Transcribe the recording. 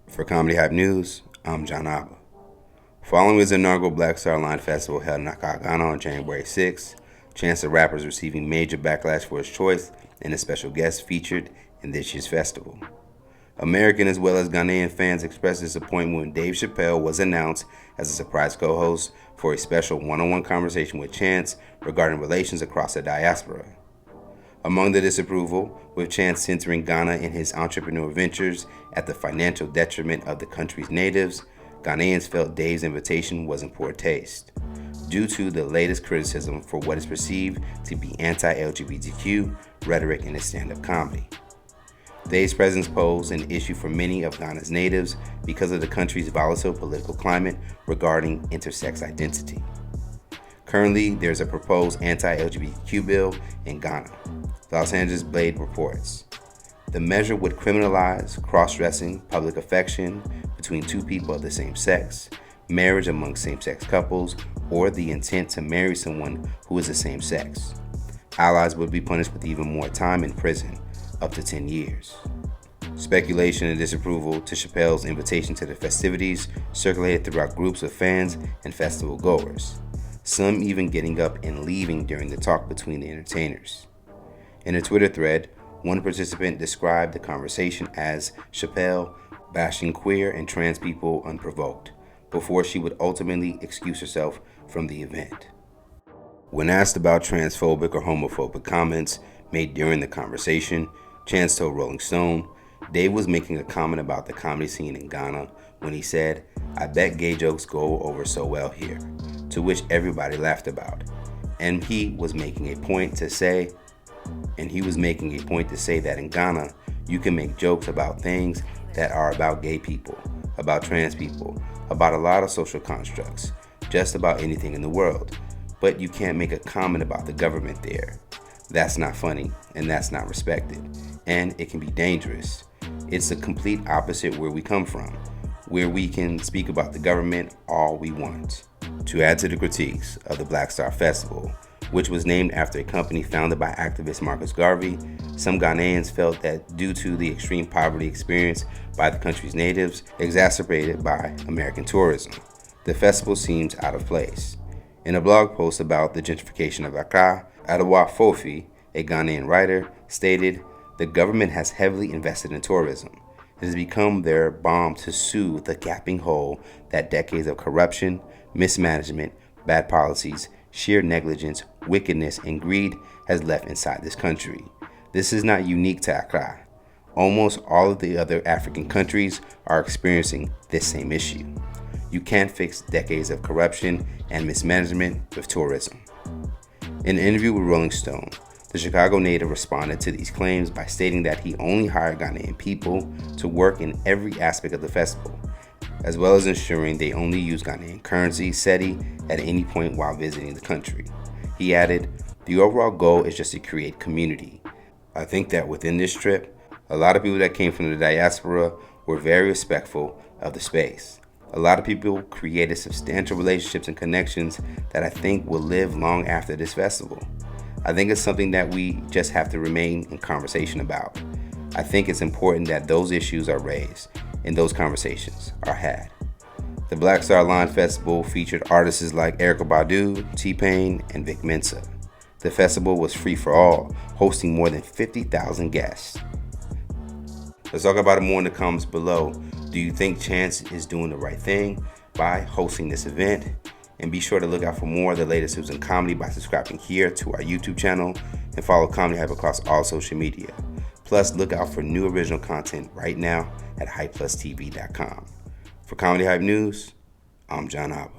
For Comedy Hype News, I'm John Abba. Following his inaugural Black Star Line Festival held in Accra, Ghana on January 6, Chance the Rapper is receiving major backlash for his choice and a special guest featured in this year's festival. American as well as Ghanaian fans expressed disappointment when Dave Chappelle was announced as a surprise co-host for a special one-on-one conversation with Chance regarding relations across the diaspora. Among the disapproval, with Chance centering Ghana in his entrepreneur ventures at the financial detriment of the country's natives, Ghanaians felt Dave's invitation was in poor taste, due to the latest criticism for what is perceived to be anti-LGBTQ rhetoric in his stand-up comedy. Dave's presence posed an issue for many of Ghana's natives because of the country's volatile political climate regarding intersex identity. Currently, there's a proposed anti-LGBTQ bill in Ghana. The Los Angeles Blade reports. The measure would criminalize cross-dressing, public affection between two people of the same sex, marriage among same-sex couples, or the intent to marry someone who is the same sex. Allies would be punished with even more time in prison, up to 10 years. Speculation and disapproval to Chappelle's invitation to the festivities circulated throughout groups of fans and festival goers, some even getting up and leaving during the talk between the entertainers. In a Twitter thread, one participant described the conversation as Chappelle bashing queer and trans people unprovoked, before she would ultimately excuse herself from the event. When asked about transphobic or homophobic comments made during the conversation, Chance told Rolling Stone, Dave was making a comment about the comedy scene in Ghana when he said, "I bet gay jokes go over so well here," to which everybody laughed about. And he was making a point to say that in Ghana, you can make jokes about things that are about gay people, about trans people, about a lot of social constructs, just about anything in the world. But you can't make a comment about the government there. That's not funny, and that's not respected. And it can be dangerous. It's the complete opposite where we come from, where we can speak about the government all we want. To add to the critiques of the Black Star Festival, which was named after a company founded by activist Marcus Garvey, some Ghanaians felt that due to the extreme poverty experienced by the country's natives, exacerbated by American tourism, the festival seems out of place. In a blog post about the gentrification of Accra, Adawa Fofi, a Ghanaian writer, stated, "The government has heavily invested in tourism. It has become their balm to soothe the gaping hole that decades of corruption, mismanagement, bad policies, sheer negligence, wickedness, and greed has left inside this country. This is not unique to Accra. Almost all of the other African countries are experiencing this same issue. You can't fix decades of corruption and mismanagement with tourism." In an interview with Rolling Stone, the Chicago native responded to these claims by stating that he only hired Ghanaian people to work in every aspect of the festival, as well as ensuring they only use Ghanaian currency, cedi, at any point while visiting the country. He added, "The overall goal is just to create community. I think that within this trip, a lot of people that came from the diaspora were very respectful of the space. A lot of people created substantial relationships and connections that I think will live long after this festival. I think it's something that we just have to remain in conversation about. I think it's important that those issues are raised and those conversations are had." The Black Star Line Festival featured artists like Erykah Badu, T-Pain, and Vic Mensa. The festival was free for all, hosting more than 50,000 guests. Let's talk about it more in the comments below. Do you think Chance is doing the right thing by hosting this event? And be sure to look out for more of the latest news and comedy by subscribing here to our YouTube channel and follow Comedy Hype across all social media. Plus, look out for new original content right now at hypeplustv.com. For Comedy Hype News, I'm John Abba.